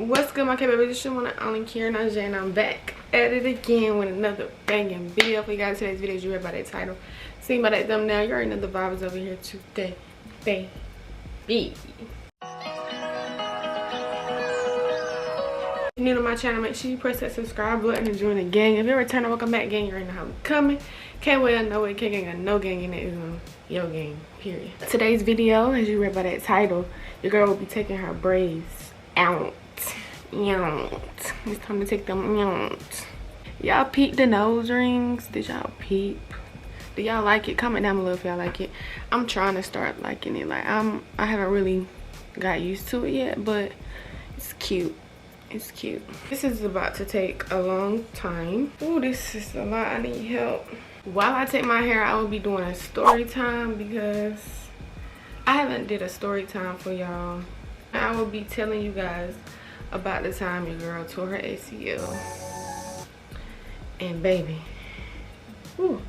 What's good, my K-baby? This is one and only Karen and I'm back at it again with another banging video for you guys. Today's video, you read by that title, seen by that thumbnail, you already know the vibes over here today, baby. If you're new to my channel, make sure you press that subscribe button and join the gang. If you're a returner, welcome back, gang. You already know how I'm coming. Can't wait, no way, can't got no gang in it. Is your gang, period. Today's video, as you read by that title, your girl will be taking her braids out. It's time to take them out. Y'all peep the nose rings? Did y'all peep? Do y'all like it? Comment down below if y'all like it. I'm trying to start liking it. Like I haven't really got used to it yet, but it's cute. It's cute. This is about to take a long time. Oh, this is a lot. I need help. While I take my hair, I will be doing a story time because I haven't did a story time for y'all. I will be telling you guys about the time your girl tore her ACL. And baby, whew.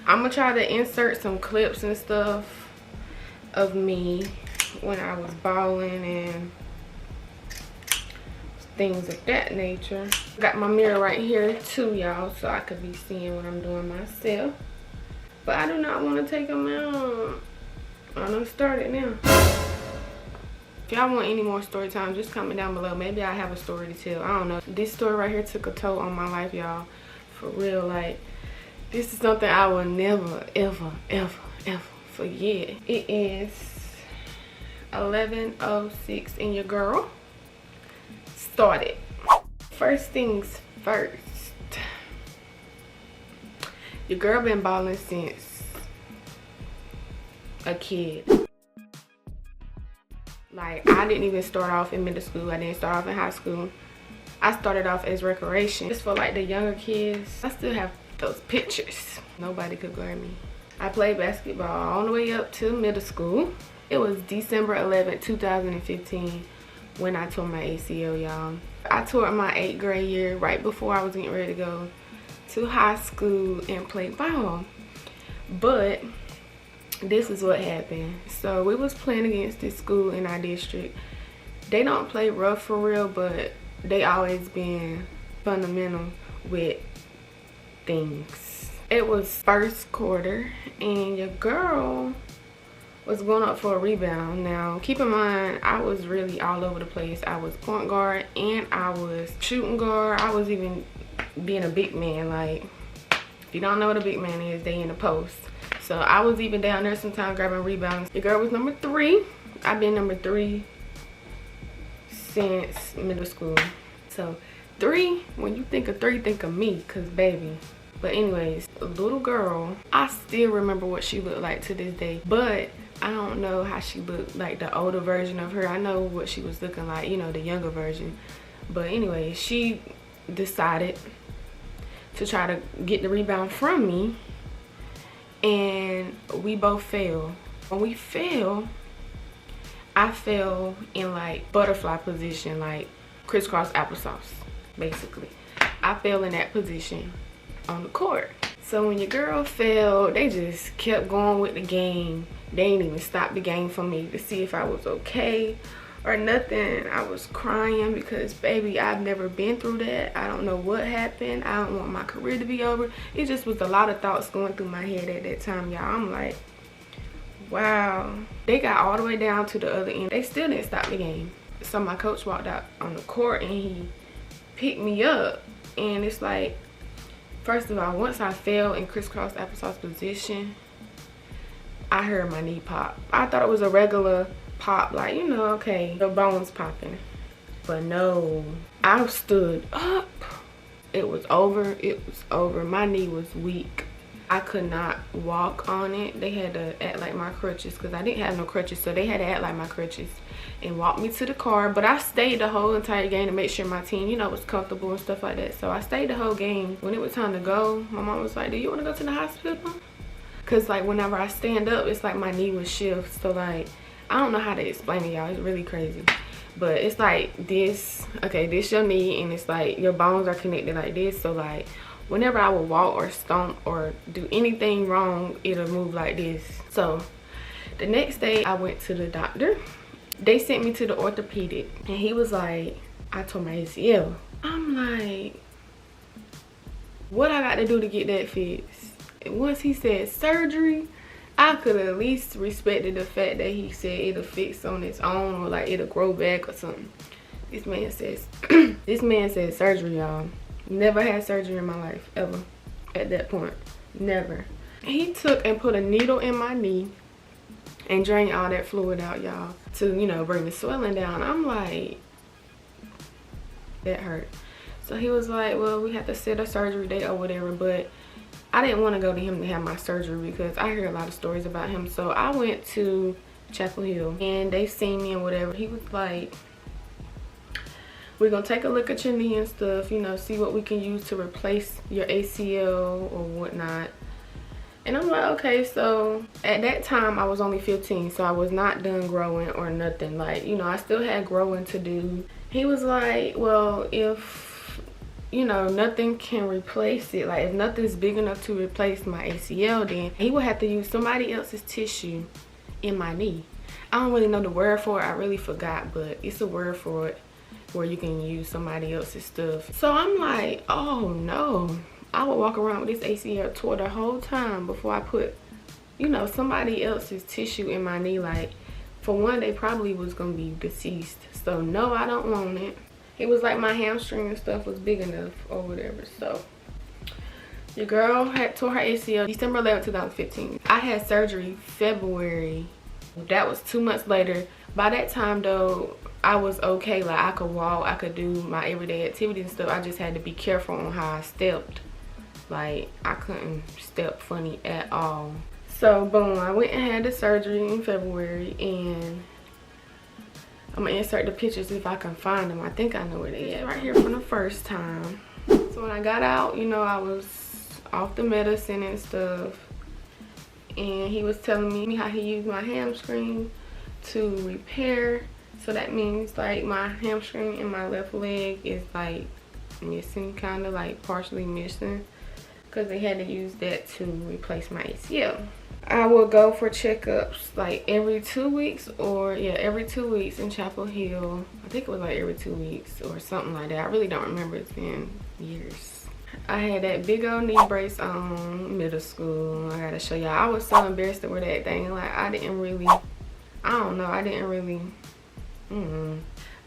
I'm gonna try to insert some clips and stuff of me when I was balling and things of that nature. Got my mirror right here too, y'all, so I could be seeing what I'm doing myself. But I do not want to take them out. I'm gonna start it now. If y'all want any more story time, just comment down below. Maybe I have a story to tell. I don't know. This story right here took a toll on my life, y'all. For real, like, this is something I will never, ever, ever, ever forget. It is 11:06 and your girl started. First things first. Your girl been balling since a kid. Like, I didn't even start off in middle school. I didn't start off in high school. I started off as recreation. Just for like the younger kids. I still have those pictures. Nobody could guard me. I played basketball all the way up to middle school. It was December 11th, 2015 when I tore my ACL, y'all. I tore it my 8th grade year right before I was getting ready to go to high school and play ball. But this is what happened. So we was playing against this school in our district. They don't play rough for real, but they always been fundamental with things. It was first quarter and your girl was going up for a rebound. Now keep in mind, I was really all over the place. I was point guard and I was shooting guard. I was even being a big man. Like, if you don't know what a big man is, they in the post. So I was even down there sometimes grabbing rebounds. Your girl was number 3. I've been number 3 since middle school. So 3, when you think of 3, think of me, cause baby. But anyways, little girl, I still remember what she looked like to this day. But I don't know how she looked like the older version of her. I know what she was looking like, you know, the younger version. But anyway, she decided to try to get the rebound from me. And we both fell. When we fell, I fell in like butterfly position, like crisscross applesauce, basically. I fell in that position on the court. So when your girl fell, they just kept going with the game. They didn't even stop the game for me to see if I was okay or nothing. I was crying because, baby, I've never been through that. I don't know what happened. I don't want my career to be over. It just was a lot of thoughts going through my head at that time, y'all. I'm like, wow. They got all the way down to the other end. They still didn't stop the game. So my coach walked out on the court and he picked me up. And it's like, first of all, once I fell in crisscross applesauce position, I heard my knee pop. I thought it was a regular pop, like, you know, okay, the bones popping. But no, I stood up. It was over. It was over. My knee was weak. I could not walk on it. They had to act like my crutches because I didn't have no crutches, so they had to act like my crutches and walk me to the car. But I stayed the whole entire game to make sure my team, you know, was comfortable and stuff like that. So I stayed the whole game. When it was time to go, my mom was like, do you want to go to the hospital? Because like whenever I stand up, it's like my knee would shift. So like, I don't know how to explain it, y'all. It's really crazy. But it's like this, okay, this your knee, and it's like your bones are connected like this. So like whenever I would walk or stomp or do anything wrong, it'll move like this. So the next day I went to the doctor they sent me to the orthopedic, and he was like, I tore my ACL. I'm like, what I got to do to get that fixed? And once he said surgery, I could at least respected the fact that he said it'll fix on its own, or like it'll grow back or something. This man says this man said surgery, y'all. Never had surgery in my life ever. At that point, never. He took and put a needle in my knee and drained all that fluid out, y'all, to, you know, bring the swelling down. I'm like, that hurt. So he was like, well, we have to set a surgery date or whatever, but I didn't want to go to him to have my surgery because I hear a lot of stories about him. So I went to Chapel Hill and they seen me and whatever. He was like, we're gonna take a look at your knee and stuff, you know, see what we can use to replace your ACL or whatnot. And I'm like, okay. So at that time I was only 15, so I was not done growing or nothing. Like, you know, I still had growing to do. He was like, well, if, you know, nothing can replace it, like if nothing's big enough to replace my ACL, then he would have to use somebody else's tissue in my knee. I don't really know the word for it, I really forgot, but it's a word for it where you can use somebody else's stuff. So I'm like, oh no, I would walk around with this ACL tore the whole time before I put, you know, somebody else's tissue in my knee. Like, for one, they probably was gonna be deceased. So no, I don't want it. It was like my hamstring and stuff was big enough or whatever. So your girl had tore her ACL December 11, 2015. I had surgery February. That was 2 months later. By that time though, I was okay. Like, I could walk, I could do my everyday activities and stuff. I just had to be careful on how I stepped. Like, I couldn't step funny at all. So boom, I went and had the surgery in February, and I'm gonna insert the pictures if I can find them. I think I know where they at, right here from the first time. So when I got out, you know, I was off the medicine and stuff, and he was telling me how he used my hamstring to repair. So that means like my hamstring in my left leg is like missing, kind of like partially missing, because they had to use that to replace my ACL. I will go for checkups like every 2 weeks, or yeah, every 2 weeks in Chapel Hill. I think it was like every 2 weeks or something like that. I really don't remember, it's been years. I had that big old knee brace on middle school. I gotta show y'all. I was so embarrassed to wear that thing. Like, I didn't really,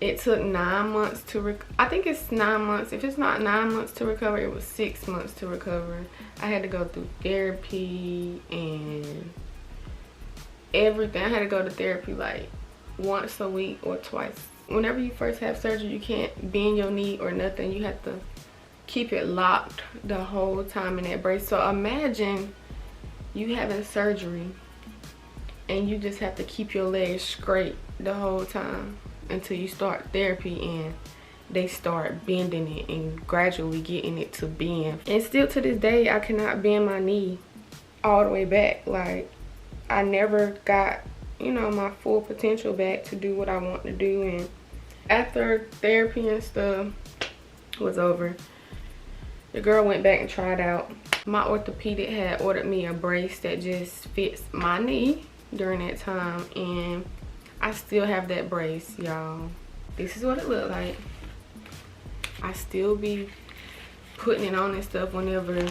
It took 9 months to I think it's 9 months. If it's not 9 months to recover, it was 6 months to recover. I had to go through therapy and everything. I had to go to therapy like once a week or twice. Whenever you first have surgery, you can't bend your knee or nothing. You have to keep it locked the whole time in that brace. So imagine you having surgery and you just have to keep your legs straight the whole time until you start therapy and they start bending it and gradually getting it to bend. And still to this day, I cannot bend my knee all the way back. Like, I never got, you know, my full potential back to do what I want to do. And after therapy and stuff was over, the girl went back and tried out. My orthopedic had ordered me a brace that just fits my knee during that time, and I still have that brace, y'all. This is what it looked like. I still be putting it on and stuff whenever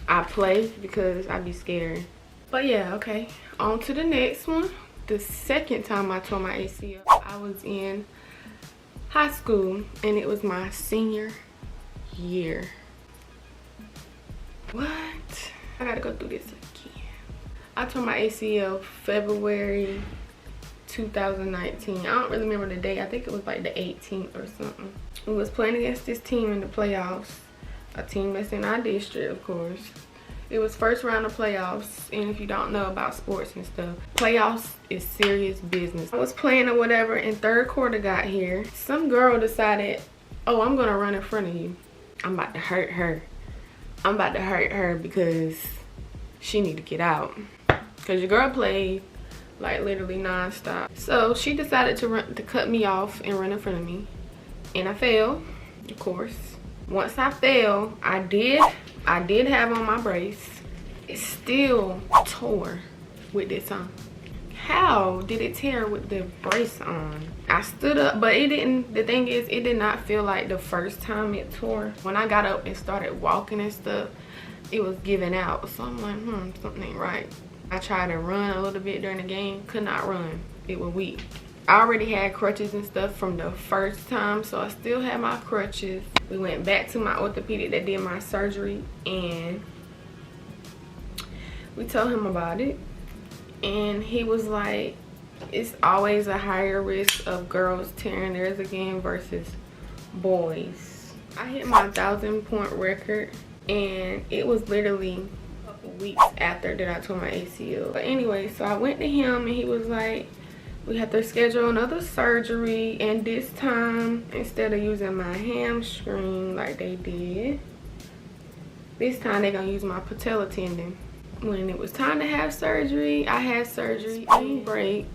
I play because I be scared. But yeah, okay, on to the next one. The second time I tore my ACL, I was in high school and it was my senior year. What? I gotta go through this again. I tore my ACL February 2019. I don't really remember the date. I think it was like the 18th or something. We was playing against this team in the playoffs, a team that's in our district, of course. It was first round of playoffs, and if you don't know about sports and stuff, playoffs is serious business. I was playing or whatever, and third quarter got here. Some girl decided, oh, I'm gonna run in front of you. I'm about to hurt her. I'm about to hurt her because she need to get out. Because your girl played like literally non-stop. So she decided to cut me off and run in front of me, and I fell, of course. Once I fell, I did have on my brace. It still tore with this on. how did it tear with the brace on? I stood up, but it didn't. The thing is, it did not feel like the first time it tore. When I got up and started walking and stuff, it was giving out. So I'm like, something ain't right. I tried to run a little bit during the game, could not run. It was weak. I already had crutches and stuff from the first time, so I still had my crutches. We went back to my orthopedic that did my surgery, and we told him about it. And he was like, it's always a higher risk of girls tearing theirs again versus boys. I hit my 1,000-point record, and it was literally a couple weeks after that I tore my ACL. But anyway, so I went to him, and he was like, we have to schedule another surgery, and this time, instead of using my hamstring like they did, this time they're gonna use my patella tendon. When it was time to have surgery, I had surgery spring break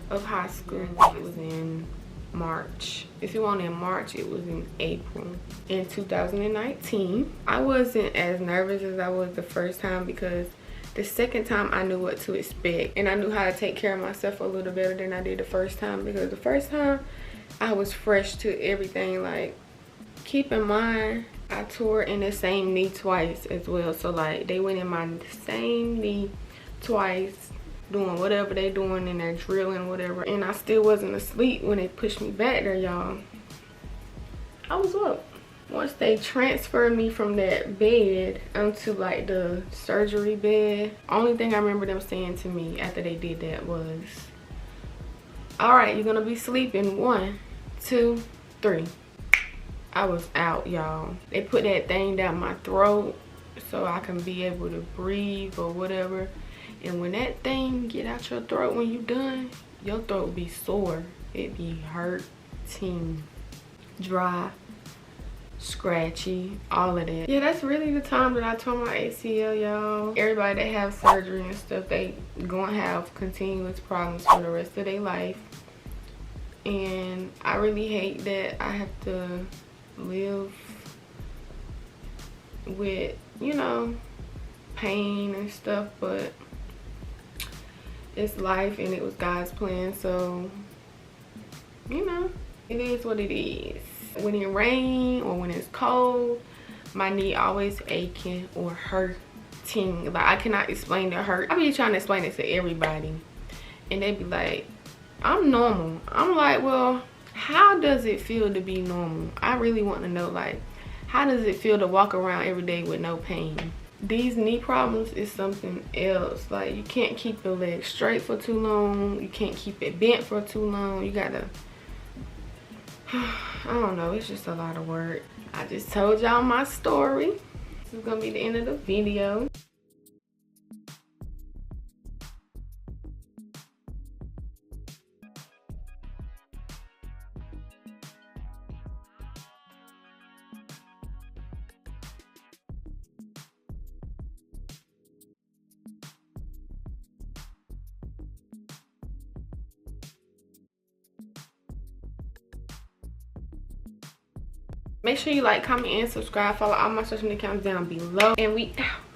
of high school. It was in March. If it wasn't in March, it was in April in 2019. I wasn't as nervous as I was the first time, because the second time I knew what to expect, and I knew how to take care of myself a little better than I did the first time, because the first time I was fresh to everything. Like, keep in mind, I tore in the same knee twice as well. So like, they went in my same knee twice, doing whatever they doing in their drilling, whatever, and I still wasn't asleep when they pushed me back there, y'all. I was up. Once they transferred me from that bed onto like the surgery bed, only thing I remember them saying to me after they did that was, all right, you're gonna be sleeping 1, 2, 3. I was out, y'all. They put that thing down my throat so I can be able to breathe or whatever. And when that thing get out your throat, when you done, your throat be sore. It be hurting, dry, scratchy, all of that. Yeah, that's really the time that I tore my ACL, y'all. Everybody that have surgery and stuff, they gonna have continuous problems for the rest of their life. And I really hate that I have to live with, you know, pain and stuff, but it's life and it was God's plan. So, you know, it is what it is. When it rains or when it's cold, my knee always aching or hurting. Like, I cannot explain the hurt. I be trying to explain it to everybody, and they be like, I'm normal. I'm like, well, how does it feel to be normal? I really want to know, like, how does it feel to walk around every day with no pain? These knee problems is something else. Like, you can't keep your leg straight for too long. You can't keep it bent for too long. You gotta, I don't know, it's just a lot of work. I just told y'all my story. This is gonna be the end of the video. Make sure you like, comment, and subscribe. Follow all my social media accounts down below. And we out.